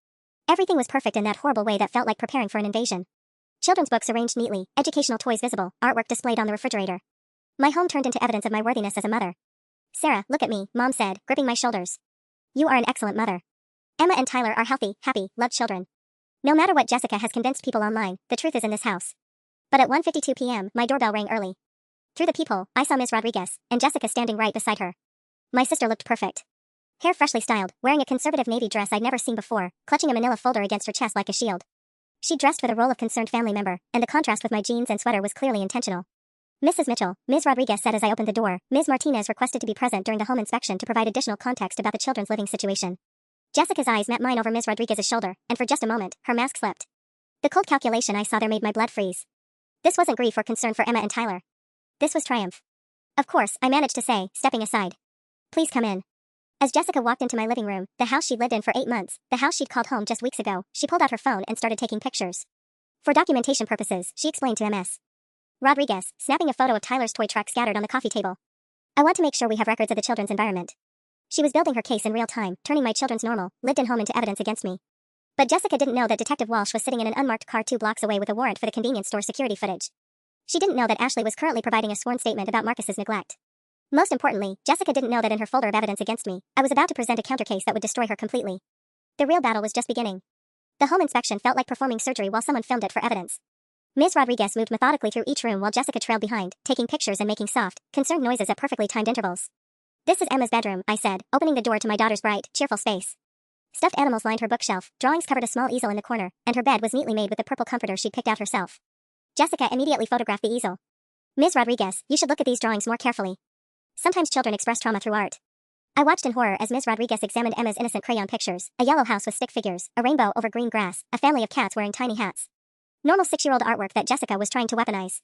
Everything was perfect in that horrible way that felt like preparing for an invasion. Children's books arranged neatly, educational toys visible, artwork displayed on the refrigerator. My home turned into evidence of my worthiness as a mother. Sarah, look at me, Mom said, gripping my shoulders. You are an excellent mother. Emma and Tyler are healthy, happy, loved children. No matter what Jessica has convinced people online, the truth is in this house. But at 1:52 p.m., my doorbell rang early. Through the peephole, I saw Ms. Rodriguez, and Jessica standing right beside her. My sister looked perfect. Hair freshly styled, wearing a conservative navy dress I'd never seen before, clutching a manila folder against her chest like a shield. She dressed for the role of concerned family member, and the contrast with my jeans and sweater was clearly intentional. Mrs. Mitchell, Ms. Rodriguez said as I opened the door, Ms. Martinez requested to be present during the home inspection to provide additional context about the children's living situation. Jessica's eyes met mine over Ms. Rodriguez's shoulder, and for just a moment, her mask slipped. The cold calculation I saw there made my blood freeze. This wasn't grief or concern for Emma and Tyler. This was triumph. Of course, I managed to say, stepping aside. Please come in. As Jessica walked into my living room, the house she'd lived in for 8 months, the house she'd called home just weeks ago, she pulled out her phone and started taking pictures. For documentation purposes, she explained to Ms. Rodriguez, snapping a photo of Tyler's toy truck scattered on the coffee table. I want to make sure we have records of the children's environment. She was building her case in real time, turning my children's normal, lived-in home into evidence against me. But Jessica didn't know that Detective Walsh was sitting in an unmarked car 2 blocks away with a warrant for the convenience store security footage. She didn't know that Ashley was currently providing a sworn statement about Marcus's neglect. Most importantly, Jessica didn't know that in her folder of evidence against me, I was about to present a countercase that would destroy her completely. The real battle was just beginning. The home inspection felt like performing surgery while someone filmed it for evidence. Ms. Rodriguez moved methodically through each room while Jessica trailed behind, taking pictures and making soft, concerned noises at perfectly timed intervals. This is Emma's bedroom, I said, opening the door to my daughter's bright, cheerful space. Stuffed animals lined her bookshelf, drawings covered a small easel in the corner, and her bed was neatly made with the purple comforter she'd picked out herself. Jessica immediately photographed the easel. Ms. Rodriguez, you should look at these drawings more carefully. Sometimes children express trauma through art. I watched in horror as Ms. Rodriguez examined Emma's innocent crayon pictures, a yellow house with stick figures, a rainbow over green grass, a family of cats wearing tiny hats. Normal 6-year-old artwork that Jessica was trying to weaponize.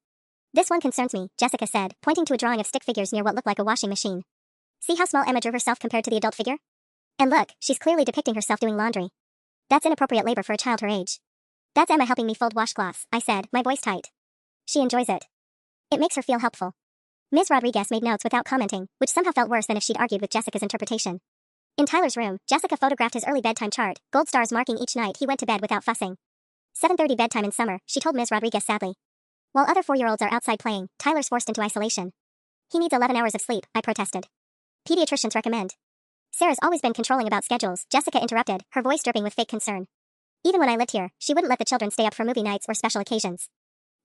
This one concerns me, Jessica said, pointing to a drawing of stick figures near what looked like a washing machine. See how small Emma drew herself compared to the adult figure? And look, she's clearly depicting herself doing laundry. That's inappropriate labor for a child her age. That's Emma helping me fold washcloths, I said, my voice tight. She enjoys it. It makes her feel helpful. Ms. Rodriguez made notes without commenting, which somehow felt worse than if she'd argued with Jessica's interpretation. In Tyler's room, Jessica photographed his early bedtime chart, gold stars marking each night he went to bed without fussing. 7:30 bedtime in summer, she told Ms. Rodriguez sadly. While other 4-year-olds are outside playing, Tyler's forced into isolation. He needs 11 hours of sleep, I protested. Pediatricians recommend. Sarah's always been controlling about schedules, Jessica interrupted, her voice dripping with fake concern. Even when I lived here, she wouldn't let the children stay up for movie nights or special occasions.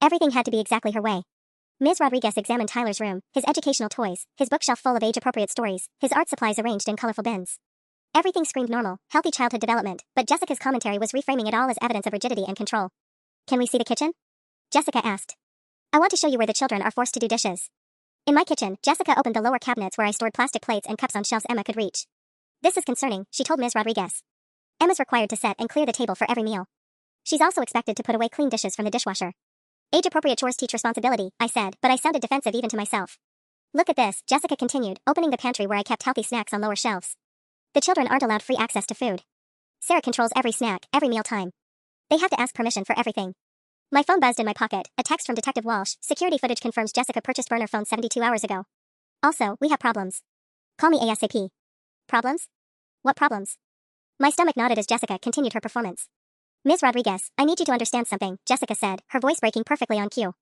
Everything had to be exactly her way. Ms. Rodriguez examined Tyler's room, his educational toys, his bookshelf full of age-appropriate stories, his art supplies arranged in colorful bins. Everything screamed normal, healthy childhood development, but Jessica's commentary was reframing it all as evidence of rigidity and control. Can we see the kitchen? Jessica asked. I want to show you where the children are forced to do dishes. In my kitchen, Jessica opened the lower cabinets where I stored plastic plates and cups on shelves Emma could reach. This is concerning, she told Ms. Rodriguez. Emma's required to set and clear the table for every meal. She's also expected to put away clean dishes from the dishwasher. Age-appropriate chores teach responsibility, I said, but I sounded defensive even to myself. Look at this, Jessica continued, opening the pantry where I kept healthy snacks on lower shelves. The children aren't allowed free access to food. Sarah controls every snack, every meal time. They have to ask permission for everything. My phone buzzed in my pocket, a text from Detective Walsh. Security footage confirms Jessica purchased burner phone 72 hours ago. Also, we have problems. Call me ASAP. Problems? What problems? My stomach nodded as Jessica continued her performance. Ms. Rodriguez, I need you to understand something, Jessica said, her voice breaking perfectly on cue.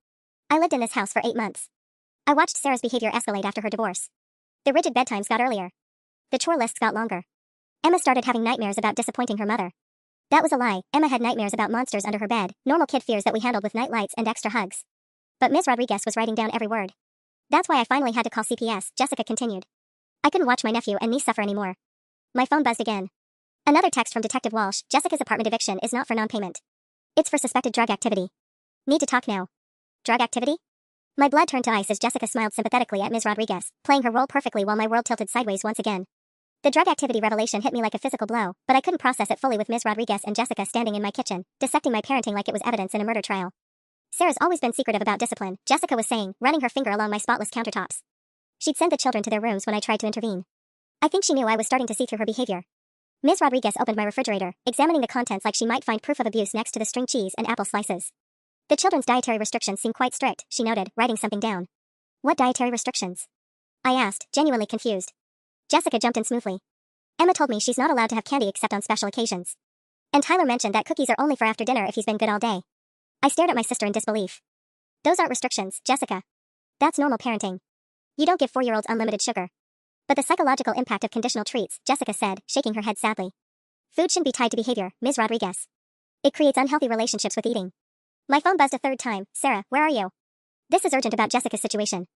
I lived in this house for 8 months. I watched Sarah's behavior escalate after her divorce. The rigid bedtimes got earlier. The chore lists got longer. Emma started having nightmares about disappointing her mother. That was a lie. Emma had nightmares about monsters under her bed, normal kid fears that we handled with night lights and extra hugs. But Ms. Rodriguez was writing down every word. That's why I finally had to call CPS, Jessica continued. I couldn't watch my nephew and niece suffer anymore. My phone buzzed again. Another text from Detective Walsh. Jessica's apartment eviction is not for non-payment. It's for suspected drug activity. Need to talk now. Drug activity? My blood turned to ice as Jessica smiled sympathetically at Ms. Rodriguez, playing her role perfectly while my world tilted sideways once again. The drug activity revelation hit me like a physical blow, but I couldn't process it fully with Ms. Rodriguez and Jessica standing in my kitchen, dissecting my parenting like it was evidence in a murder trial. Sarah's always been secretive about discipline, Jessica was saying, running her finger along my spotless countertops. She'd send the children to their rooms when I tried to intervene. I think she knew I was starting to see through her behavior. Ms. Rodriguez opened my refrigerator, examining the contents like she might find proof of abuse next to the string cheese and apple slices. The children's dietary restrictions seem quite strict, she noted, writing something down. What dietary restrictions? I asked, genuinely confused. Jessica jumped in smoothly. Emma told me she's not allowed to have candy except on special occasions. And Tyler mentioned that cookies are only for after dinner if he's been good all day. I stared at my sister in disbelief. Those aren't restrictions, Jessica. That's normal parenting. You don't give 4-year-olds unlimited sugar. But the psychological impact of conditional treats, Jessica said, shaking her head sadly. Food shouldn't be tied to behavior, Ms. Rodriguez. It creates unhealthy relationships with eating. My phone buzzed a third time. Sarah, where are you? This is urgent about Jessica's situation.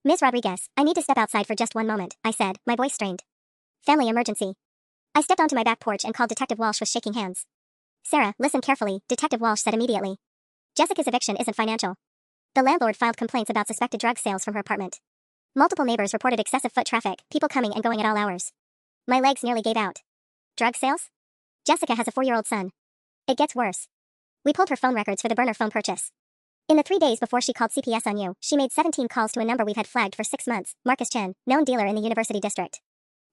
Ms. Rodriguez, I need to step outside for just one moment, I said, my voice strained. Family emergency. I stepped onto my back porch and called Detective Walsh with shaking hands. Sarah, listen carefully, Detective Walsh said immediately. Jessica's eviction isn't financial. The landlord filed complaints about suspected drug sales from her apartment. Multiple neighbors reported excessive foot traffic, people coming and going at all hours. My legs nearly gave out. Drug sales? Jessica has a 4-year-old son. It gets worse. We pulled her phone records for the burner phone purchase. In the 3 days before she called CPS on you, she made 17 calls to a number we've had flagged for 6 months, Marcus Chen, known dealer in the University District.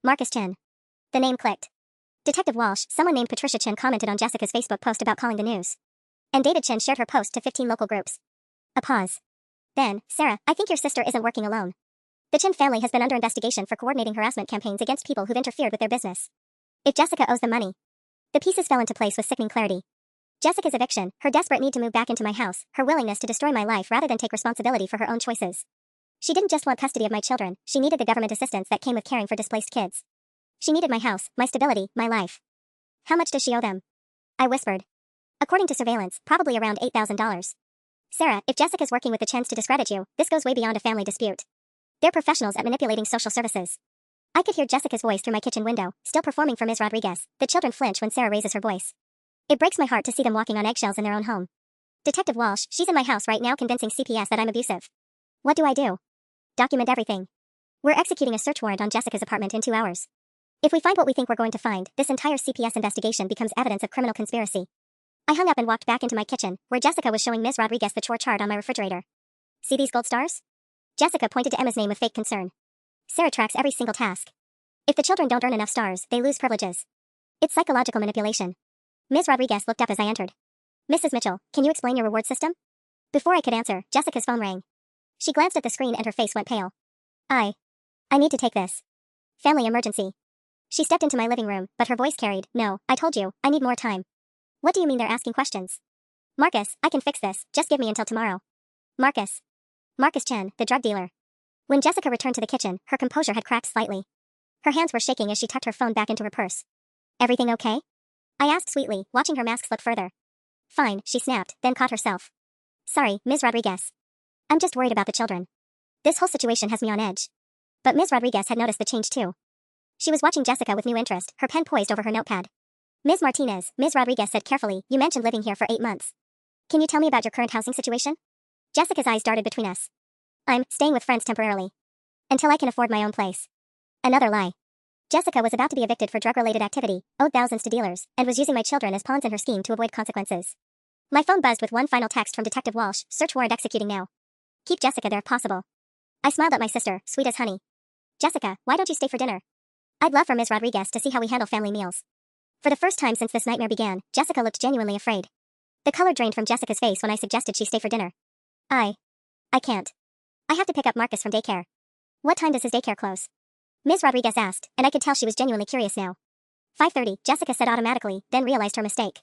Marcus Chen. The name clicked. Detective Walsh, someone named Patricia Chen commented on Jessica's Facebook post about calling the news. And David Chen shared her post to 15 local groups. A pause. Then, Sarah, I think your sister isn't working alone. The Chen family has been under investigation for coordinating harassment campaigns against people who've interfered with their business. If Jessica owes them money. The pieces fell into place with sickening clarity. Jessica's eviction, her desperate need to move back into my house, her willingness to destroy my life rather than take responsibility for her own choices. She didn't just want custody of my children, she needed the government assistance that came with caring for displaced kids. She needed my house, my stability, my life. How much does she owe them? I whispered. According to surveillance, probably around $8,000. Sarah, if Jessica's working with the Chens to discredit you, this goes way beyond a family dispute. They're professionals at manipulating social services. I could hear Jessica's voice through my kitchen window, still performing for Ms. Rodriguez. The children flinch when Sarah raises her voice. It breaks my heart to see them walking on eggshells in their own home. Detective Walsh, she's in my house right now convincing CPS that I'm abusive. What do I do? Document everything. We're executing a search warrant on Jessica's apartment in 2 hours. If we find what we think we're going to find, this entire CPS investigation becomes evidence of criminal conspiracy. I hung up and walked back into my kitchen, where Jessica was showing Ms. Rodriguez the chore chart on my refrigerator. See these gold stars? Jessica pointed to Emma's name with fake concern. Sarah tracks every single task. If the children don't earn enough stars, they lose privileges. It's psychological manipulation. Ms. Rodriguez looked up as I entered. Mrs. Mitchell, can you explain your reward system? Before I could answer, Jessica's phone rang. She glanced at the screen and her face went pale. I need to take this. Family emergency. She stepped into my living room, but her voice carried, no, I told you, I need more time. What do you mean they're asking questions? Marcus, I can fix this, just give me until tomorrow. Marcus. Marcus Chen, the drug dealer. When Jessica returned to the kitchen, her composure had cracked slightly. Her hands were shaking as she tucked her phone back into her purse. Everything okay? I asked sweetly, watching her mask slip further. Fine, she snapped, then caught herself. Sorry, Ms. Rodriguez. I'm just worried about the children. This whole situation has me on edge. But Ms. Rodriguez had noticed the change too. She was watching Jessica with new interest, her pen poised over her notepad. Ms. Martinez, Ms. Rodriguez said carefully, you mentioned living here for 8 months. Can you tell me about your current housing situation? Jessica's eyes darted between us. I'm staying with friends temporarily. Until I can afford my own place. Another lie. Jessica was about to be evicted for drug-related activity, owed thousands to dealers, and was using my children as pawns in her scheme to avoid consequences. My phone buzzed with one final text from Detective Walsh, search warrant executing now. Keep Jessica there if possible. I smiled at my sister, sweet as honey. Jessica, why don't you stay for dinner? I'd love for Ms. Rodriguez to see how we handle family meals. For the first time since this nightmare began, Jessica looked genuinely afraid. The color drained from Jessica's face when I suggested she stay for dinner. I can't. I have to pick up Marcus from daycare. What time does his daycare close? Ms. Rodriguez asked, and I could tell she was genuinely curious now. 5:30, Jessica said automatically, then realized her mistake.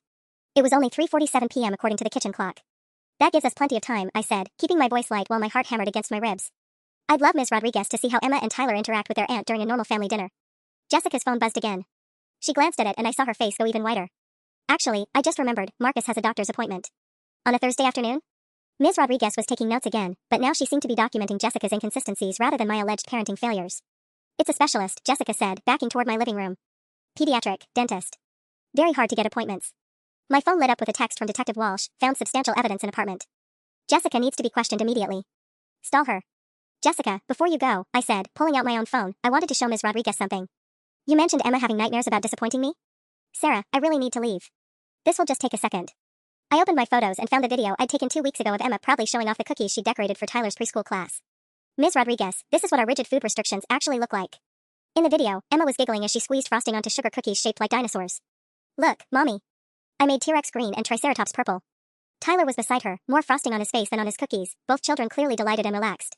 It was only 3:47 p.m. according to the kitchen clock. That gives us plenty of time, I said, keeping my voice light while my heart hammered against my ribs. I'd love Ms. Rodriguez to see how Emma and Tyler interact with their aunt during a normal family dinner. Jessica's phone buzzed again. She glanced at it and I saw her face go even whiter. Actually, I just remembered, Marcus has a doctor's appointment. On a Thursday afternoon? Ms. Rodriguez was taking notes again, but now she seemed to be documenting Jessica's inconsistencies rather than my alleged parenting failures. It's a specialist, Jessica said, backing toward my living room. Pediatric, dentist. Very hard to get appointments. My phone lit up with a text from Detective Walsh, found substantial evidence in apartment. Jessica needs to be questioned immediately. Stall her. Jessica, before you go, I said, pulling out my own phone, I wanted to show Ms. Rodriguez something. You mentioned Emma having nightmares about disappointing me? Sarah, I really need to leave. This will just take a second. I opened my photos and found the video I'd taken 2 weeks ago of Emma proudly showing off the cookies she decorated for Tyler's preschool class. Ms. Rodriguez, this is what our rigid food restrictions actually look like. In the video, Emma was giggling as she squeezed frosting onto sugar cookies shaped like dinosaurs. Look, Mommy. I made T-Rex green and Triceratops purple. Tyler was beside her, more frosting on his face than on his cookies, both children clearly delighted and relaxed.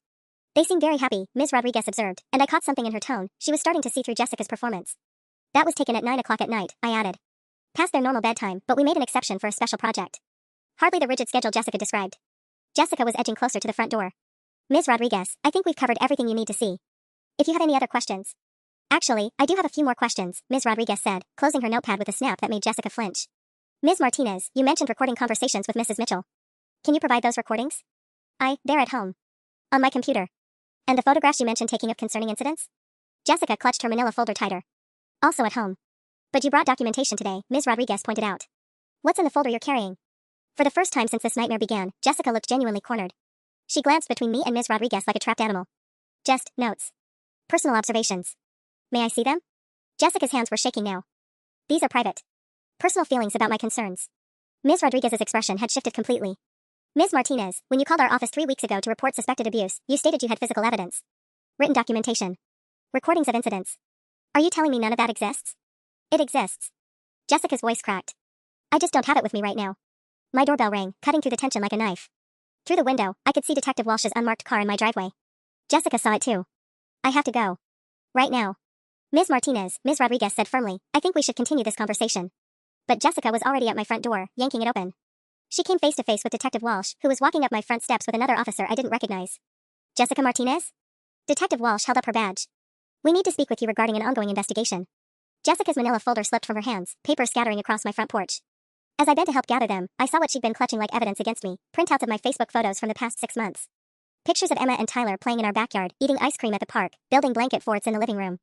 They seemed very happy, Ms. Rodriguez observed, and I caught something in her tone, she was starting to see through Jessica's performance. That was taken at 9 o'clock at night, I added. Past their normal bedtime, but we made an exception for a special project. Hardly the rigid schedule Jessica described. Jessica was edging closer to the front door. Ms. Rodriguez, I think we've covered everything you need to see. If you have any other questions. Actually, I do have a few more questions, Ms. Rodriguez said, closing her notepad with a snap that made Jessica flinch. Ms. Martinez, you mentioned recording conversations with Mrs. Mitchell. Can you provide those recordings? They're at home. On my computer. And the photographs you mentioned taking of concerning incidents? Jessica clutched her manila folder tighter. Also at home. But you brought documentation today, Ms. Rodriguez pointed out. What's in the folder you're carrying? For the first time since this nightmare began, Jessica looked genuinely cornered. She glanced between me and Ms. Rodriguez like a trapped animal. Just notes. Personal observations. May I see them? Jessica's hands were shaking now. These are private. Personal feelings about my concerns. Ms. Rodriguez's expression had shifted completely. Ms. Martinez, when you called our office 3 weeks ago to report suspected abuse, you stated you had physical evidence. Written documentation. Recordings of incidents. Are you telling me none of that exists? It exists. Jessica's voice cracked. I just don't have it with me right now. My doorbell rang, cutting through the tension like a knife. Through the window, I could see Detective Walsh's unmarked car in my driveway. Jessica saw it too. I have to go. Right now. Ms. Martinez, Ms. Rodriguez said firmly, I think we should continue this conversation. But Jessica was already at my front door, yanking it open. She came face to face with Detective Walsh, who was walking up my front steps with another officer I didn't recognize. Jessica Martinez? Detective Walsh held up her badge. We need to speak with you regarding an ongoing investigation. Jessica's manila folder slipped from her hands, papers scattering across my front porch. As I bent to help gather them, I saw what she'd been clutching like evidence against me, printouts of my Facebook photos from the past 6 months. Pictures of Emma and Tyler playing in our backyard, eating ice cream at the park, building blanket forts in the living room.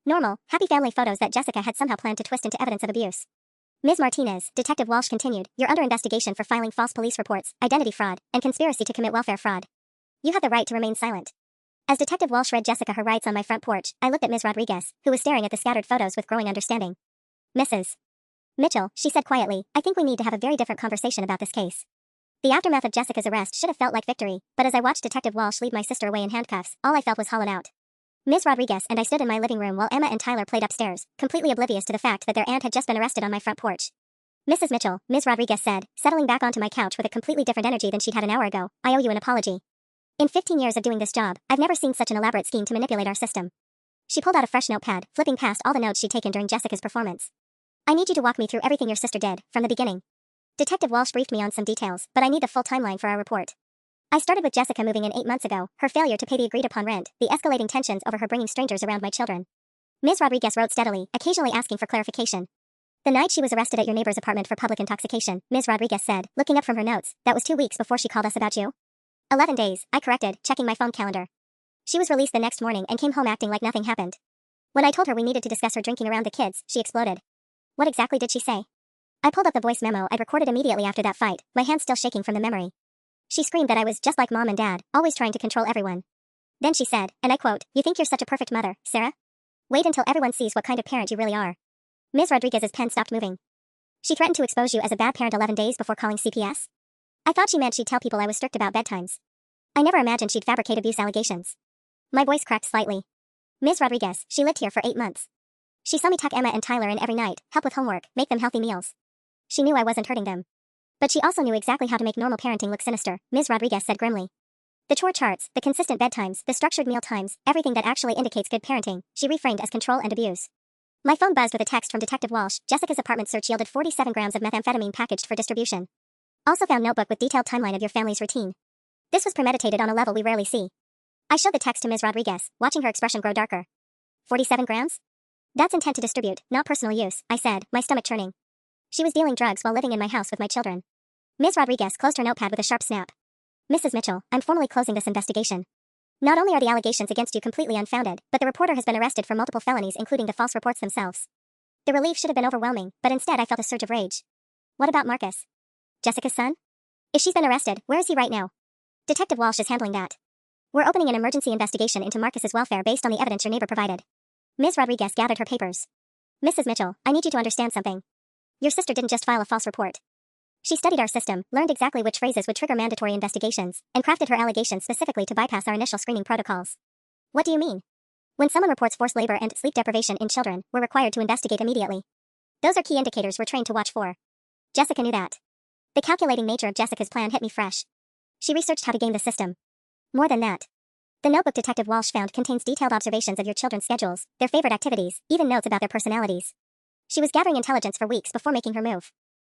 Normal, happy family photos that Jessica had somehow planned to twist into evidence of abuse. Ms. Martinez, Detective Walsh continued, you're under investigation for filing false police reports, identity fraud, and conspiracy to commit welfare fraud. You have the right to remain silent. As Detective Walsh read Jessica her rights on my front porch, I looked at Ms. Rodriguez, who was staring at the scattered photos with growing understanding. Mrs. Mitchell, she said quietly, I think we need to have a very different conversation about this case. The aftermath of Jessica's arrest should have felt like victory, but as I watched Detective Walsh lead my sister away in handcuffs, all I felt was hollowed out. Ms. Rodriguez and I stood in my living room while Emma and Tyler played upstairs, completely oblivious to the fact that their aunt had just been arrested on my front porch. Mrs. Mitchell, Ms. Rodriguez said, settling back onto my couch with a completely different energy than she'd had an hour ago, I owe you an apology. In 15 years of doing this job, I've never seen such an elaborate scheme to manipulate our system. She pulled out a fresh notepad, flipping past all the notes she'd taken during Jessica's performance. I need you to walk me through everything your sister did, from the beginning. Detective Walsh briefed me on some details, but I need the full timeline for our report. I started with Jessica moving in 8 months ago, her failure to pay the agreed-upon rent, the escalating tensions over her bringing strangers around my children. Ms. Rodriguez wrote steadily, occasionally asking for clarification. The night she was arrested at your neighbor's apartment for public intoxication, Ms. Rodriguez said, looking up from her notes, that was 2 weeks before she called us about you? 11 days, I corrected, checking my phone calendar. She was released the next morning and came home acting like nothing happened. When I told her we needed to discuss her drinking around the kids, she exploded. What exactly did she say? I pulled up the voice memo I'd recorded immediately after that fight, my hands still shaking from the memory. She screamed that I was just like mom and dad, always trying to control everyone. Then she said, and I quote, you think you're such a perfect mother, Sarah? Wait until everyone sees what kind of parent you really are. Ms. Rodriguez's pen stopped moving. She threatened to expose you as a bad parent 11 days before calling CPS? I thought she meant she'd tell people I was strict about bedtimes. I never imagined she'd fabricate abuse allegations. My voice cracked slightly. Ms. Rodriguez, she lived here for 8 months. She saw me tuck Emma and Tyler in every night, help with homework, make them healthy meals. She knew I wasn't hurting them. But she also knew exactly how to make normal parenting look sinister, Ms. Rodriguez said grimly. The chore charts, the consistent bedtimes, the structured meal times, everything that actually indicates good parenting, she reframed as control and abuse. My phone buzzed with a text from Detective Walsh. Jessica's apartment search yielded 47 grams of methamphetamine packaged for distribution. Also found notebook with detailed timeline of your family's routine. This was premeditated on a level we rarely see. I showed the text to Ms. Rodriguez, watching her expression grow darker. 47 grams? That's intent to distribute, not personal use, I said, my stomach churning. She was dealing drugs while living in my house with my children. Ms. Rodriguez closed her notepad with a sharp snap. Mrs. Mitchell, I'm formally closing this investigation. Not only are the allegations against you completely unfounded, but the reporter has been arrested for multiple felonies including the false reports themselves. The relief should have been overwhelming, but instead I felt a surge of rage. What about Marcus? Jessica's son? If she's been arrested, where is he right now? Detective Walsh is handling that. We're opening an emergency investigation into Marcus's welfare based on the evidence your neighbor provided. Ms. Rodriguez gathered her papers. Mrs. Mitchell, I need you to understand something. Your sister didn't just file a false report. She studied our system, learned exactly which phrases would trigger mandatory investigations, and crafted her allegations specifically to bypass our initial screening protocols. What do you mean? When someone reports forced labor and sleep deprivation in children, we're required to investigate immediately. Those are key indicators we're trained to watch for. Jessica knew that. The calculating nature of Jessica's plan hit me fresh. She researched how to game the system. More than that. The notebook Detective Walsh found contains detailed observations of your children's schedules, their favorite activities, even notes about their personalities. She was gathering intelligence for weeks before making her move.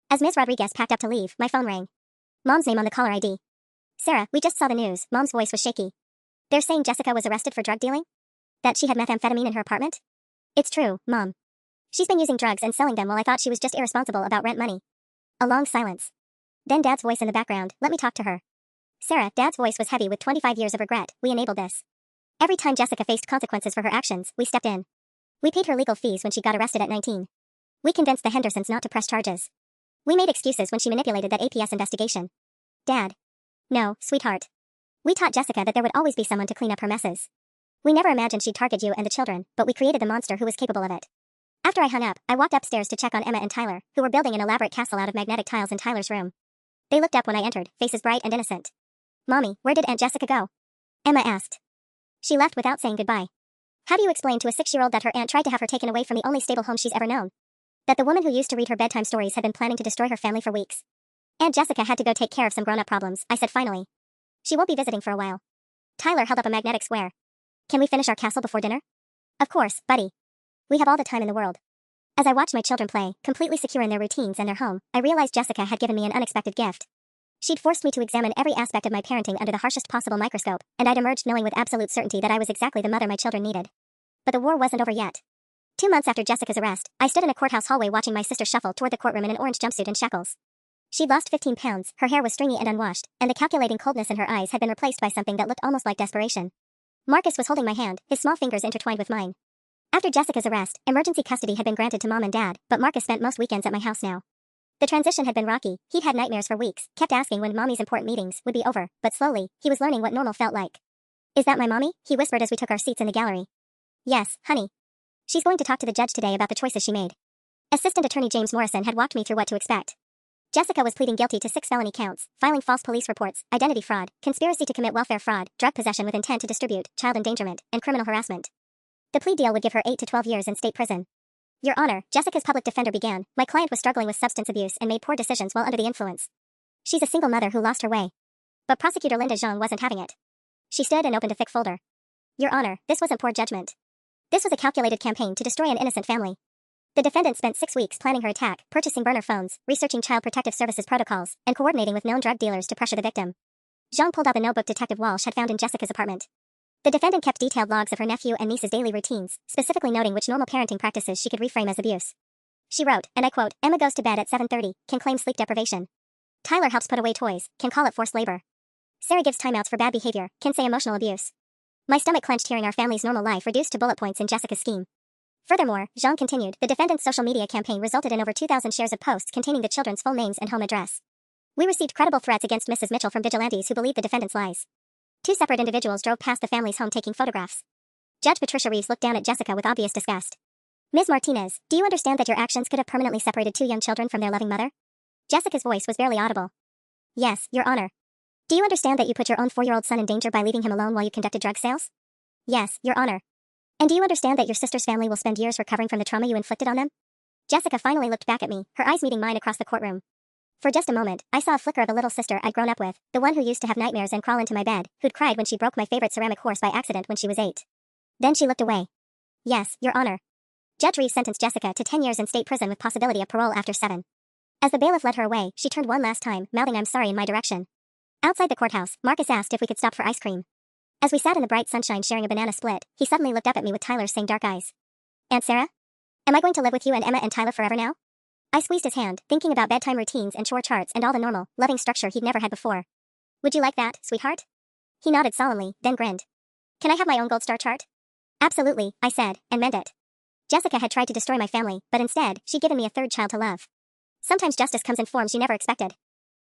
As Ms. Rodriguez packed up to leave, my phone rang. Mom's name on the caller ID. Sarah, we just saw the news. Mom's voice was shaky. They're saying Jessica was arrested for drug dealing? That she had methamphetamine in her apartment? It's true, Mom. She's been using drugs and selling them while I thought she was just irresponsible about rent money. A long silence. Then Dad's voice in the background, let me talk to her. Sarah, Dad's voice was heavy with 25 years of regret. We enabled this. Every time Jessica faced consequences for her actions, we stepped in. We paid her legal fees when she got arrested at 19. We convinced the Hendersons not to press charges. We made excuses when she manipulated that APS investigation. Dad. No, sweetheart. We taught Jessica that there would always be someone to clean up her messes. We never imagined she'd target you and the children, but we created the monster who was capable of it. After I hung up, I walked upstairs to check on Emma and Tyler, who were building an elaborate castle out of magnetic tiles in Tyler's room. They looked up when I entered, faces bright and innocent. "Mommy, where did Aunt Jessica go?" Emma asked. "She left without saying goodbye." How do you explain to a 6-year-old that her aunt tried to have her taken away from the only stable home she's ever known? That the woman who used to read her bedtime stories had been planning to destroy her family for weeks? Aunt Jessica had to go take care of some grown-up problems, I said finally. She won't be visiting for a while. Tyler held up a magnetic square. "Can we finish our castle before dinner?" "Of course, buddy. We have all the time in the world." As I watched my children play, completely secure in their routines and their home, I realized Jessica had given me an unexpected gift. She'd forced me to examine every aspect of my parenting under the harshest possible microscope, and I'd emerged knowing with absolute certainty that I was exactly the mother my children needed. But the war wasn't over yet. 2 months after Jessica's arrest, I stood in a courthouse hallway watching my sister shuffle toward the courtroom in an orange jumpsuit and shackles. She'd lost 15 pounds, her hair was stringy and unwashed, and the calculating coldness in her eyes had been replaced by something that looked almost like desperation. Marcus was holding my hand, his small fingers intertwined with mine. After Jessica's arrest, emergency custody had been granted to Mom and Dad, but Marcus spent most weekends at my house now. The transition had been rocky, he'd had nightmares for weeks, kept asking when Mommy's important meetings would be over, but slowly, he was learning what normal felt like. "Is that my mommy?" he whispered as we took our seats in the gallery. "Yes, honey. She's going to talk to the judge today about the choices she made." Assistant Attorney James Morrison had walked me through what to expect. Jessica was pleading guilty to 6 felony counts, filing false police reports, identity fraud, conspiracy to commit welfare fraud, drug possession with intent to distribute, child endangerment, and criminal harassment. The plea deal would give her 8 to 12 years in state prison. "Your Honor," Jessica's public defender began, "my client was struggling with substance abuse and made poor decisions while under the influence. She's a single mother who lost her way." But Prosecutor Linda Zhang wasn't having it. She stood and opened a thick folder. "Your Honor, this wasn't poor judgment. This was a calculated campaign to destroy an innocent family. The defendant spent 6 weeks planning her attack, purchasing burner phones, researching Child Protective Services protocols, and coordinating with known drug dealers to pressure the victim." Zhang pulled out the notebook Detective Walsh had found in Jessica's apartment. The defendant kept detailed logs of her nephew and niece's daily routines, specifically noting which normal parenting practices she could reframe as abuse. She wrote, and I quote, "Emma goes to bed at 7:30, can claim sleep deprivation. Tyler helps put away toys, can call it forced labor. Sarah gives timeouts for bad behavior, can say emotional abuse." My stomach clenched hearing our family's normal life reduced to bullet points in Jessica's scheme. Furthermore, Zhang continued, the defendant's social media campaign resulted in over 2,000 shares of posts containing the children's full names and home address. We received credible threats against Mrs. Mitchell from vigilantes who believed the defendant's lies. 2 separate individuals drove past the family's home taking photographs. Judge Patricia Reeves looked down at Jessica with obvious disgust. "Ms. Martinez, do you understand that your actions could have permanently separated 2 young children from their loving mother?" Jessica's voice was barely audible. "Yes, Your Honor." "Do you understand that you put your own 4-year-old son in danger by leaving him alone while you conducted drug sales?" "Yes, Your Honor." "And do you understand that your sister's family will spend years recovering from the trauma you inflicted on them?" Jessica finally looked back at me, her eyes meeting mine across the courtroom. For just a moment, I saw a flicker of a little sister I'd grown up with, the one who used to have nightmares and crawl into my bed, who'd cried when she broke my favorite ceramic horse by accident when she was 8. Then she looked away. "Yes, Your Honor." Judge Reeves sentenced Jessica to 10 years in state prison with possibility of parole after 7. As the bailiff led her away, she turned one last time, mouthing "I'm sorry" in my direction. Outside the courthouse, Marcus asked if we could stop for ice cream. As we sat in the bright sunshine sharing a banana split, he suddenly looked up at me with Tyler's same dark eyes. "Aunt Sarah? Am I going to live with you and Emma and Tyler forever now?" I squeezed his hand, thinking about bedtime routines and chore charts and all the normal, loving structure he'd never had before. "Would you like that, sweetheart?" He nodded solemnly, then grinned. "Can I have my own gold star chart?" "Absolutely," I said, and meant it. Jessica had tried to destroy my family, but instead, she'd given me a 3rd child to love. Sometimes justice comes in forms you never expected.